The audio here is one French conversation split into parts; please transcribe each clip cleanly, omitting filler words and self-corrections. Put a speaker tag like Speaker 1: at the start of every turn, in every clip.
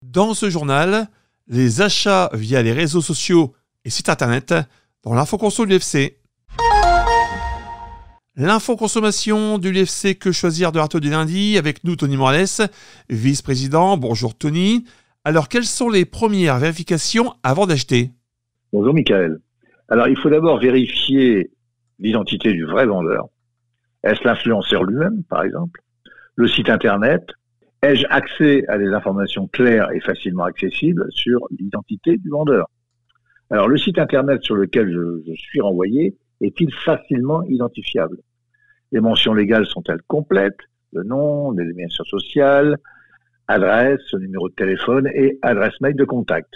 Speaker 1: Dans ce journal, les achats via les réseaux sociaux et sites internet dans l'infoconso de l'UFC. L'infoconsommation de l'UFC Que Choisir de Artois du lundi avec nous Tony Morales, vice-président. Bonjour Tony. Alors quelles sont les premières vérifications avant d'acheter ?
Speaker 2: Bonjour Michael. Alors il faut d'abord vérifier l'identité du vrai vendeur. Est-ce l'influenceur lui-même par exemple ? Le site internet ? Ai-je accès à des informations claires et facilement accessibles sur l'identité du vendeur ? Alors le site internet sur lequel je suis renvoyé est-il facilement identifiable ? Les mentions légales sont-elles complètes ? Le nom, les dénominations sociales, adresse, numéro de téléphone et adresse mail de contact.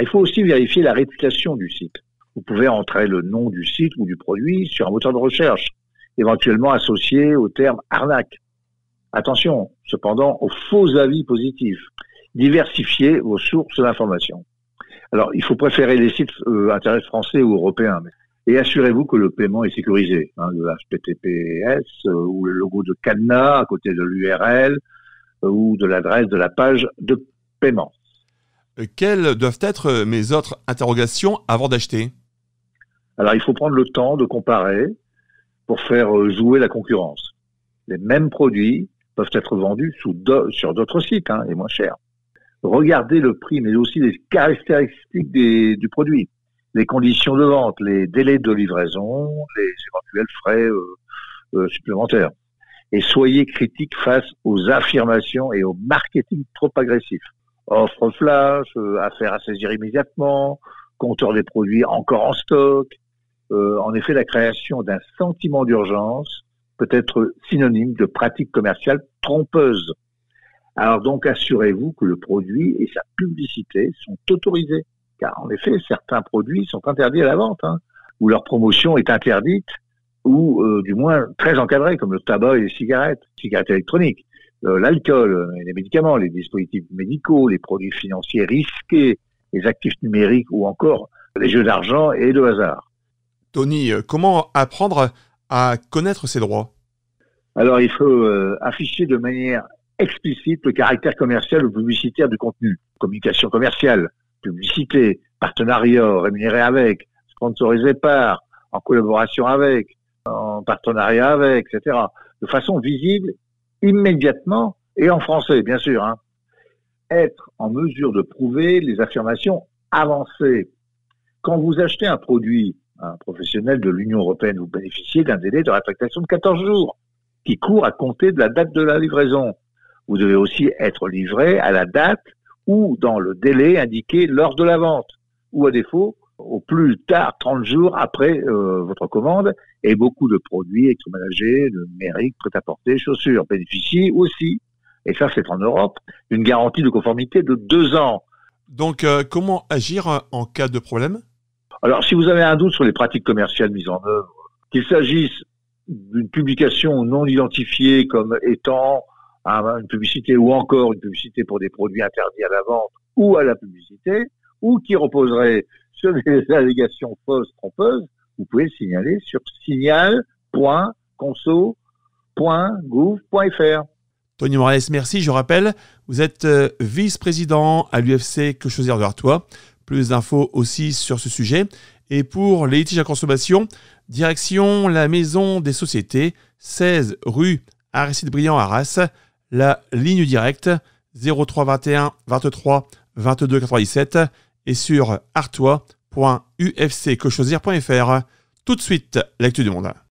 Speaker 2: Il faut aussi vérifier la réputation du site. Vous pouvez entrer le nom du site ou du produit sur un moteur de recherche, éventuellement associé au terme arnaque. Attention, cependant, aux faux avis positifs. Diversifiez vos sources d'informations. Alors, il faut préférer les sites internet français ou européens. Et assurez-vous que le paiement est sécurisé. Le HTTPS ou le logo de cadenas à côté de l'URL ou de l'adresse de la page de paiement.
Speaker 1: Quelles doivent être mes autres interrogations avant d'acheter ?
Speaker 2: Alors, il faut prendre le temps de comparer pour faire jouer la concurrence. Les mêmes produits peuvent être vendus sur d'autres sites et moins chers. Regardez le prix, mais aussi les caractéristiques du produit, les conditions de vente, les délais de livraison, les éventuels frais supplémentaires. Et soyez critique face aux affirmations et au marketing trop agressif. Offre flash, affaires à saisir immédiatement, compteur des produits encore en stock. En effet, la création d'un sentiment d'urgence peut être synonyme de pratiques commerciales trompeuses. Alors donc, assurez-vous que le produit et sa publicité sont autorisés. Car en effet, certains produits sont interdits à la vente, ou leur promotion est interdite, ou du moins très encadrée, comme le tabac et les cigarettes électroniques, l'alcool, les médicaments, les dispositifs médicaux, les produits financiers risqués, les actifs numériques ou encore les jeux d'argent et de hasard.
Speaker 1: Tony, comment apprendre à connaître ses droits ?
Speaker 2: Alors, il faut afficher de manière explicite le caractère commercial ou publicitaire du contenu. Communication commerciale, publicité, partenariat, rémunéré avec, sponsorisé par, en collaboration avec, en partenariat avec, etc. De façon visible, immédiatement et en français, bien sûr. Être en mesure de prouver les affirmations avancées. Quand vous achetez un produit, un professionnel de l'Union européenne, vous bénéficiez d'un délai de rétractation de 14 jours qui court à compter de la date de la livraison. Vous devez aussi être livré à la date ou dans le délai indiqué lors de la vente, ou à défaut, au plus tard 30 jours après votre commande, et beaucoup de produits électroménagers, de numérique, prêt-à-porter, chaussures bénéficient aussi, et ça c'est en Europe, d'une garantie de conformité de 2 ans.
Speaker 1: Donc, comment agir en cas de problème ?
Speaker 2: Alors, si vous avez un doute sur les pratiques commerciales mises en œuvre, qu'il s'agisse d'une publication non identifiée comme étant une publicité ou encore une publicité pour des produits interdits à la vente ou à la publicité, ou qui reposerait sur des allégations fausses, trompeuses, vous pouvez le signaler sur signal.conso.gouv.fr.
Speaker 1: Tony Morales, merci. Je rappelle, vous êtes vice-président à l'UFC Que Choisir de Artois. Plus d'infos aussi sur ce sujet. Et pour les litiges à consommation, direction la Maison des Sociétés, 16 rue Aristide Briand à Arras, la ligne directe 03 21 23 22 97 et sur artois.ufcquechoisir.fr. Tout de suite, l'actu du monde.